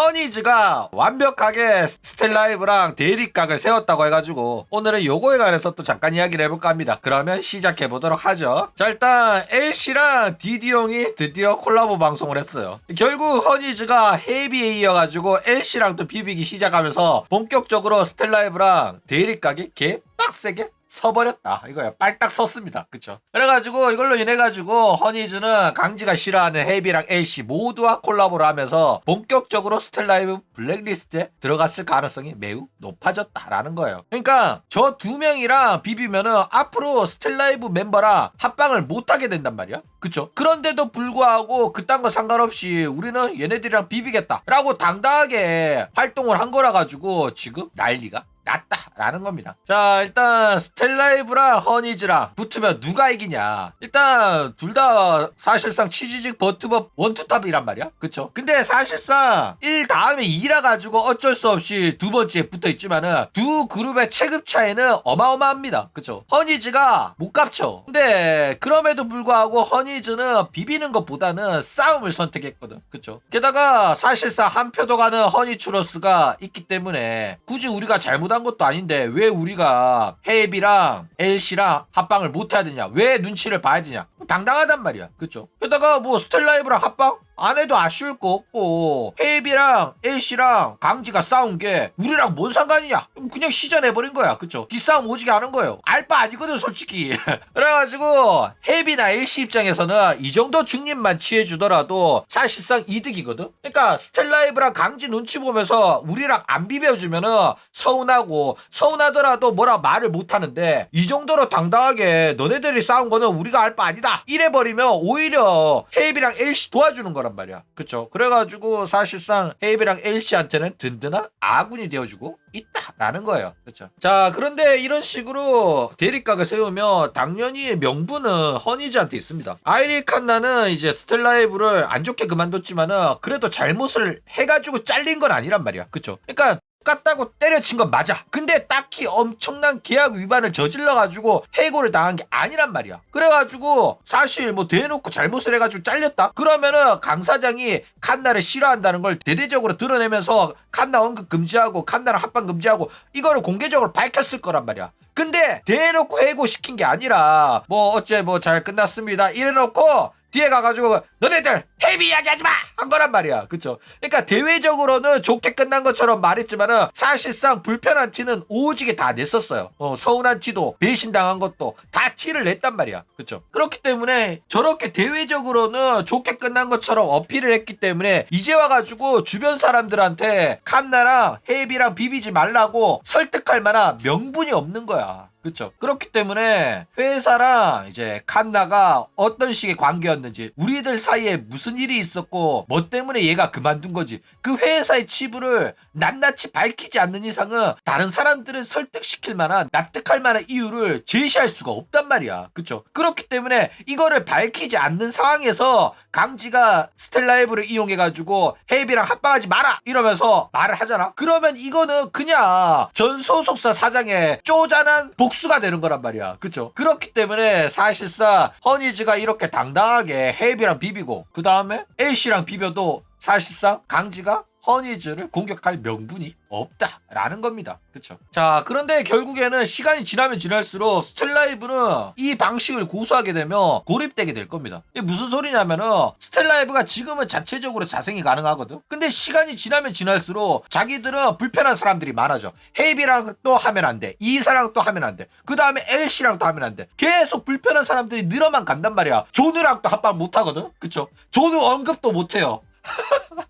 허니즈가 완벽하게 스텔라이브랑 대립각을 세웠다고 해가지고 오늘은 요거에 관해서 또 잠깐 이야기를 해볼까 합니다. 그러면 시작해보도록 하죠. 자, 일단 LC랑 디디용이 드디어 콜라보 방송을 했어요. 결국 허니즈가 헤비에이여가지고 LC랑 또 비비기 시작하면서 본격적으로 스텔라이브랑 대립각이 개 빡세게 서버렸다 이거야. 빨딱 섰습니다. 그쵸? 그래가지고 이걸로 인해가지고 허니즈는 강지가 싫어하는 헤비랑 LC 모두와 콜라보를 하면서 본격적으로 스텔라이브 블랙리스트에 들어갔을 가능성이 매우 높아졌다라는 거예요. 그러니까 저 두 명이랑 비비면은 앞으로 스텔라이브 멤버랑 합방을 못하게 된단 말이야. 그쵸? 그런데도 불구하고 그딴 거 상관없이 우리는 얘네들이랑 비비겠다 라고 당당하게 활동을 한 거라 가지고 지금 난리가 났다라는 겁니다. 자, 일단 스텔라이브랑 허니즈랑 붙으면 누가 이기냐. 일단 둘 다 사실상 취지직 버트법 원투탑이란 말이야. 그쵸? 근데 사실상 1 다음에 2라 가지고 어쩔 수 없이 두 번째에 붙어있지만은 두 그룹의 체급 차이는 어마어마합니다. 그쵸? 허니즈가 못 갚죠. 근데 그럼에도 불구하고 허니즈는 비비는 것보다는 싸움을 선택했거든. 그쵸? 게다가 사실상 한 표도 가는 허니츄러스가 있기 때문에 굳이 우리가 잘못한 것도 아닌데 왜 우리가 헤이비랑 LC랑 합방을 못 해야 되냐? 왜 눈치를 봐야 되냐? 당당하단 말이야. 그쵸? 게다가 뭐 스텔라이브랑 합방? 안 해도 아쉬울 거 없고 헤이비랑 LC랑 강지가 싸운 게 우리랑 뭔 상관이냐? 그냥 시전해버린 거야. 그쵸? 기싸움 오지게 하는 거예요. 알바 아니거든 솔직히. 그래가지고 헤이비나 LC 입장에서는 이 정도 중립만 취해주더라도 사실상 이득이거든. 그러니까 스텔라이브랑 강지 눈치 보면서 우리랑 안 비벼주면은 서운하더라도 뭐라 말을 못하는데 이 정도로 당당하게 너네들이 싸운 거는 우리가 알 바 아니다 이래버리면 오히려 헤이비랑 LC 도와주는 거란 말이야. 그쵸? 그래가지고 사실상 헤이비랑 LC한테는 든든한 아군이 되어주고 있다라는 거예요. 그쵸? 자, 그런데 이런 식으로 대립각을 세우면 당연히 명분은 허니즈한테 있습니다. 아이리 칸나는 이제 스텔라이브를 안 좋게 그만뒀지만은 그래도 잘못을 해가지고 잘린 건 아니란 말이야. 그쵸? 그러니까 똑같다고 때려친 건 맞아. 근데 딱히 엄청난 계약 위반을 저질러가지고 해고를 당한 게 아니란 말이야. 그래가지고 사실 뭐 대놓고 잘못을 해가지고 잘렸다? 그러면은 강 사장이 칸나를 싫어한다는 걸 대대적으로 드러내면서 칸나 언급 금지하고 칸나랑 합방 금지하고 이거를 공개적으로 밝혔을 거란 말이야. 근데 대놓고 해고시킨 게 아니라 뭐 어째 뭐 잘 끝났습니다 이래놓고 뒤에 가가지고 너네들 헤비 이야기하지 마! 한 거란 말이야. 그쵸? 그러니까 대외적으로는 좋게 끝난 것처럼 말했지만은 사실상 불편한 티는 오지게 다 냈었어요. 서운한 티도 배신당한 것도 다 티를 냈단 말이야. 그쵸? 그렇기 때문에 저렇게 대외적으로는 좋게 끝난 것처럼 어필을 했기 때문에 이제 와가지고 주변 사람들한테 칸나랑 헤비랑 비비지 말라고 설득할 만한 명분이 없는 거야. 그쵸? 그렇기 때문에 회사랑 이제 칸나가 어떤 식의 관계였는지 우리들 사이에 무슨 일이 있었고 뭐 때문에 얘가 그만둔 건지 그 회사의 치부를 낱낱이 밝히지 않는 이상은 다른 사람들을 설득시킬 만한 납득할 만한 이유를 제시할 수가 없단 말이야. 그쵸? 그렇기 때문에 이거를 밝히지 않는 상황에서 강지가 스텔라이브를 이용해가지고 헤이비랑 합방하지 마라 이러면서 말을 하잖아. 그러면 이거는 그냥 전 소속사 사장의 쪼잔한 복수가 되는 거란 말이야. 그쵸? 그렇기 때문에 사실상 허니즈가 이렇게 당당하게 헤이비랑 비비고 그 다음에 LC랑 비벼도 사실상 강지가 허니즈를 공격할 명분이 없다라는 겁니다. 그쵸? 자, 그런데 결국에는 시간이 지나면 지날수록 스텔라이브는 이 방식을 고수하게 되면 고립되게 될 겁니다. 이게 무슨 소리냐면은 스텔라이브가 지금은 자체적으로 자생이 가능하거든. 근데 시간이 지나면 지날수록 자기들은 불편한 사람들이 많아져. 헤이비랑 또 하면 안 돼. 이사랑 또 하면 안 돼. 그 다음에 LC랑 또 하면 안 돼. 계속 불편한 사람들이 늘어만 간단 말이야. 조누랑 또 합방 못 하거든. 그쵸? 조누 언급도 못 해요.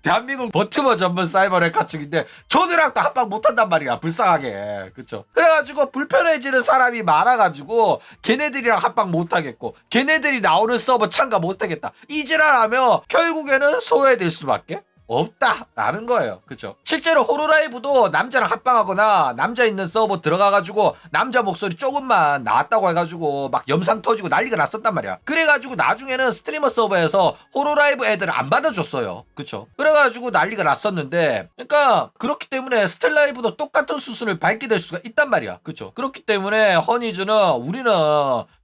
대한민국 버티버 전문 사이버 레카축인데 조누랑 또 합방 못한단 말이야. 불쌍하게. 그쵸? 그래가지고 불편해지는 사람이 많아가지고 걔네들이랑 합방 못하겠고 걔네들이 나오는 서버 참가 못하겠다 이지랄하면 결국에는 소외될 수밖에 없다라는 거예요. 그쵸? 실제로 호로라이브도 남자랑 합방하거나 남자 있는 서버 들어가가지고 남자 목소리 조금만 나왔다고 해가지고 막 염상 터지고 난리가 났었단 말이야. 그래가지고 나중에는 스트리머 서버에서 호로라이브 애들을 안 받아줬어요. 그쵸? 그래가지고 난리가 났었는데 그러니까 그렇기 때문에 스텔라이브도 똑같은 수순을 밟게 될 수가 있단 말이야. 그쵸? 그렇기 때문에 허니즈는 우리는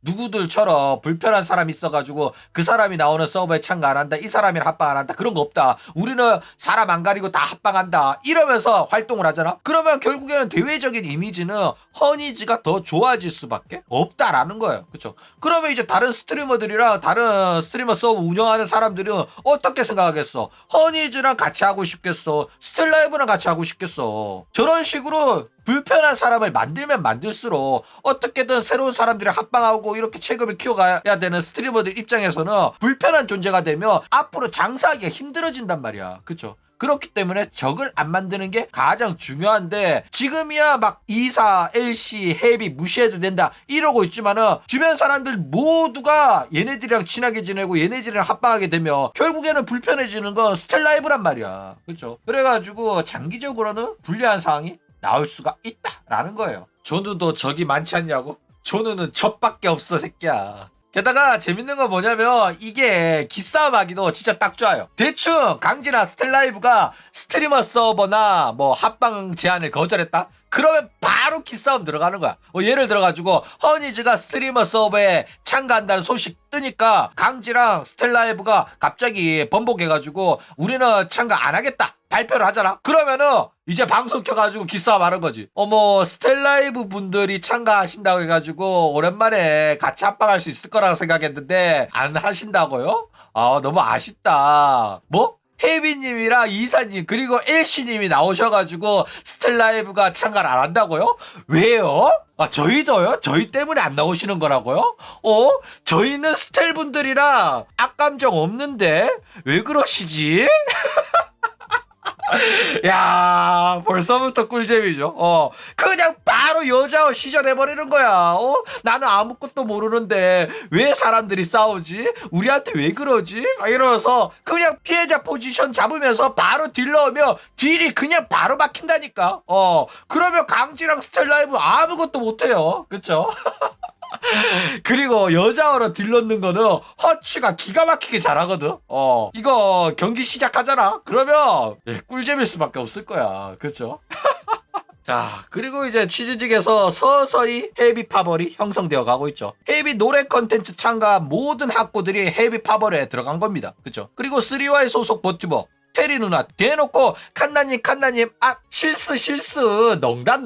누구들처럼 불편한 사람이 있어가지고 그 사람이 나오는 서버에 참가 안 한다 이 사람이랑 합방 안 한다 그런 거 없다. 우리는 나는 사람 안 가리고 다 합방한다 이러면서 활동을 하잖아. 그러면 결국에는 대외적인 이미지는 허니즈가 더 좋아질 수밖에 없다라는 거예요. 그쵸? 그러면 이제 다른 스트리머들이랑 다른 스트리머 서버 운영하는 사람들은 어떻게 생각하겠어? 허니즈랑 같이 하고 싶겠어? 스텔라이브랑 같이 하고 싶겠어? 저런 식으로 불편한 사람을 만들면 만들수록 어떻게든 새로운 사람들이 합방하고 이렇게 체급을 키워가야 되는 스트리머들 입장에서는 불편한 존재가 되면 앞으로 장사하기가 힘들어진단 말이야. 그쵸? 그렇기 때문에 적을 안 만드는 게 가장 중요한데 지금이야 막 이사, LC, 헤비 무시해도 된다 이러고 있지만은 주변 사람들 모두가 얘네들이랑 친하게 지내고 얘네들이랑 합방하게 되면 결국에는 불편해지는 건 스텔라이브란 말이야. 그렇죠? 그래가지고 장기적으로는 불리한 상황이 나올 수가 있다라는 거예요. 조누도 적이 많지 않냐고? 조누는 적밖에 없어 새끼야. 게다가 재밌는 건 뭐냐면 이게 기싸움 하기도 진짜 딱 좋아요. 대충 강지나 스텔라이브가 스트리머 서버나 뭐 합방 제안을 거절했다? 그러면 바로 기싸움 들어가는 거야. 뭐 예를 들어가지고 허니즈가 스트리머 서버에 참가한다는 소식 뜨니까 강지랑 스텔라이브가 갑자기 번복해가지고 우리는 참가 안 하겠다 발표를 하잖아. 그러면은 이제 방송 켜가지고 기싸움 하는 거지. 어머 스텔라이브 분들이 참가하신다고 해가지고 오랜만에 같이 합방할 수 있을 거라고 생각했는데 안 하신다고요? 아 너무 아쉽다. 뭐? 혜비님이랑 이사님 그리고 엘씨님이 나오셔가지고 스텔라이브가 참가를 안 한다고요? 왜요? 아 저희도요? 저희 때문에 안 나오시는 거라고요? 저희는 스텔분들이랑 악감정 없는데 왜 그러시지? 야 벌써부터 꿀잼이죠. 그냥 바로 여자 시전해버리는 거야. 나는 아무것도 모르는데 왜 사람들이 싸우지? 우리한테 왜 그러지? 이러면서 그냥 피해자 포지션 잡으면서 바로 딜 넣으면 딜이 그냥 바로 막힌다니까. 그러면 강지랑 스텔라이브 아무것도 못해요. 그쵸? 그리고 여자어로 딜 넣는 거는 허치가 기가 막히게 잘하거든. 이거 경기 시작하잖아. 그러면 꿀잼일 수밖에 없을 거야. 그쵸? 자 그리고 이제 치즈직에서 서서히 헤비 파벌이 형성되어 가고 있죠. 헤비 노래 컨텐츠 참가 모든 학고들이 헤비 파벌에 들어간 겁니다. 그쵸? 그리고 3Y 소속 버튜버 테리 누나 대놓고 칸나님 아 실수 농담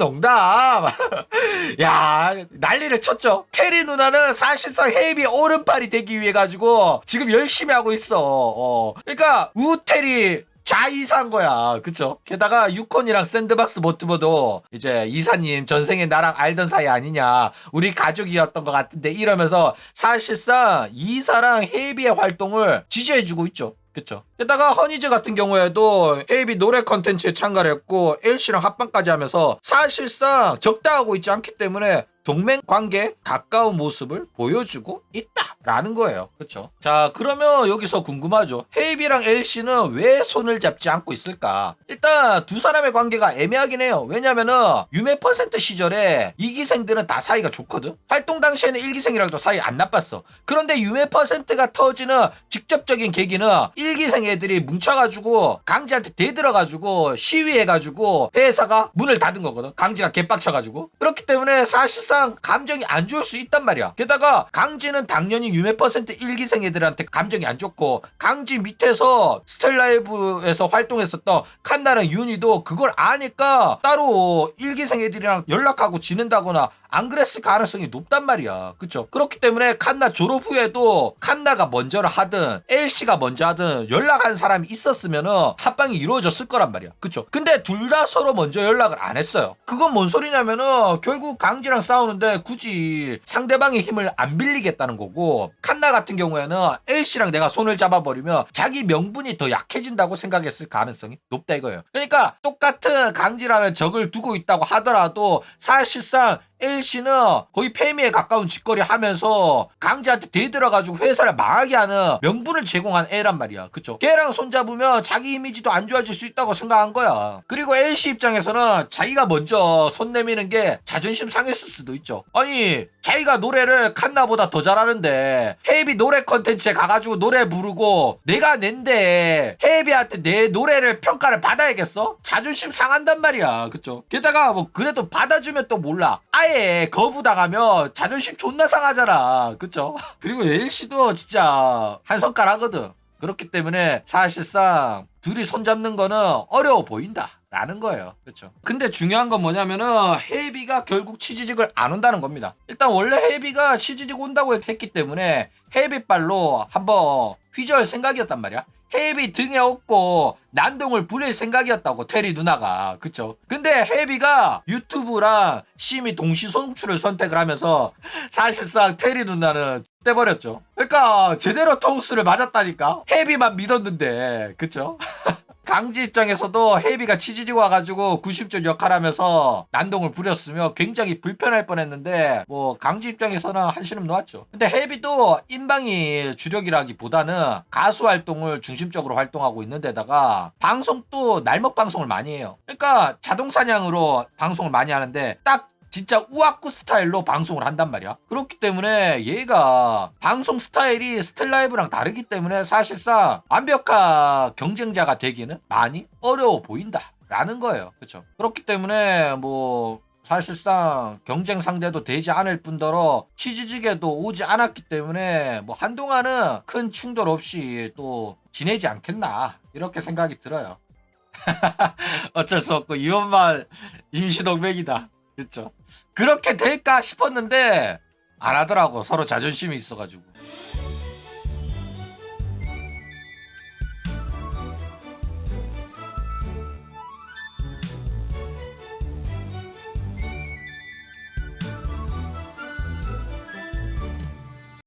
야 난리를 쳤죠. 테리 누나는 사실상 헤비 오른팔이 되기 위해 가지고 지금 열심히 하고 있어. 그러니까 우테리 자이사한 거야. 그쵸? 게다가 유콘이랑 샌드박스 버튜버도 이제 이사님 전생에 나랑 알던 사이 아니냐 우리 가족이었던 것 같은데 이러면서 사실상 이사랑 헤비의 활동을 지지해주고 있죠. 그쵸? 게다가 허니즈 같은 경우에도 헤이비 노래 컨텐츠에 참가를 했고 LC랑 합방까지 하면서 사실상 적다하고 있지 않기 때문에 동맹 관계 가까운 모습을 보여주고 있다라는 거예요. 그쵸? 자 그러면 여기서 궁금하죠. 헤이비랑 LC는 왜 손을 잡지 않고 있을까? 일단 두 사람의 관계가 애매하긴 해요. 왜냐면은 유메 퍼센트 시절에 2기생들은 다 사이가 좋거든. 활동 당시에는 1기생이랑도 사이 안 나빴어. 그런데 유메 퍼센트가 터지는 직접적인 계기는 1기생 애들이 뭉쳐가지고 강지한테 대들어가지고 시위해가지고 회사가 문을 닫은 거거든. 강지가 개빡쳐가지고. 그렇기 때문에 사실상 감정이 안 좋을 수 있단 말이야. 게다가 강지는 당연히 유메 퍼센트 1기생 애들한테 감정이 안 좋고 강지 밑에서 스텔라이브에서 활동했었던 칸나랑 윤희도 그걸 아니까 따로 1기생 애들이랑 연락하고 지낸다거나 안 그랬을 가능성이 높단 말이야. 그쵸? 그렇기 때문에 칸나 졸업 후에도 칸나가 먼저를 하든 LC가 먼저 하든 연락한 사람이 있었으면은 합방이 이루어졌을 거란 말이야. 그쵸? 근데 둘 다 서로 먼저 연락을 안 했어요. 그건 뭔 소리냐면은 결국 강지랑 싸우는데 굳이 상대방의 힘을 안 빌리겠다는 거고 칸나 같은 경우에는 LC랑 내가 손을 잡아버리면 자기 명분이 더 약해진다고 생각했을 가능성이 높다 이거예요. 그러니까 똑같은 강지라는 적을 두고 있다고 하더라도 사실상 LC는 거의 폐미에 가까운 짓거리 하면서 강지한테 대들어가지고 회사를 망하게 하는 명분을 제공한 애란 말이야. 그쵸? 걔랑 손잡으면 자기 이미지도 안 좋아질 수 있다고 생각한 거야. 그리고 LC 입장에서는 자기가 먼저 손 내미는 게 자존심 상했을 수도 있죠. 아니 자기가 노래를 칸나보다 더 잘하는데 헤이비 노래 컨텐츠에 가가지고 노래 부르고 내가 낸데 헤이비한테 내 노래를 평가를 받아야겠어? 자존심 상한단 말이야. 그쵸? 게다가 뭐 그래도 받아주면 또 몰라. 아예 거부당하면 자존심 존나 상하잖아. 그쵸? 그리고 LC도 진짜 한 손가락거든. 그렇기 때문에 사실상 둘이 손잡는 거는 어려워 보인다. 라는 거예요. 그렇죠. 근데 중요한 건 뭐냐면은 헤이비가 결국 치지직을 안 온다는 겁니다. 일단 원래 헤이비가 치지직 온다고 했기 때문에 헤이비발로 한번 휘저을 생각이었단 말이야. 헤이비 등에 업고 난동을 부릴 생각이었다고 테리 누나가. 그쵸. 근데 헤이비가 유튜브랑 심의 동시 송출을 선택을 하면서 사실상 테리 누나는 떼버렸죠. 그러니까 제대로 통수를 맞았다니까. 헤이비만 믿었는데. 그쵸. 강지 입장에서도 헤이비가 치지직 와가지고 90점 역할하면서 난동을 부렸으며 굉장히 불편할 뻔했는데 뭐 강지 입장에서는 한시름 놓았죠. 근데 헤이비도 인방이 주력이라기보다는 가수 활동을 중심적으로 활동하고 있는 데다가 방송도 날먹 방송을 많이 해요. 그러니까 자동사냥으로 방송을 많이 하는데 딱 진짜 우아쿠 스타일로 방송을 한단 말이야. 그렇기 때문에 얘가 방송 스타일이 스텔라이브랑 다르기 때문에 사실상 완벽한 경쟁자가 되기는 많이 어려워 보인다 라는 거예요. 그렇죠. 그렇기 때문에 뭐 사실상 경쟁 상대도 되지 않을 뿐더러 치즈직에도 오지 않았기 때문에 뭐 한동안은 큰 충돌 없이 또 지내지 않겠나 이렇게 생각이 들어요. 어쩔 수 없고 이원만 임시동맹이다. 그렇죠. 그렇게 될까 싶었는데 안 하더라고. 서로 자존심이 있어가지고.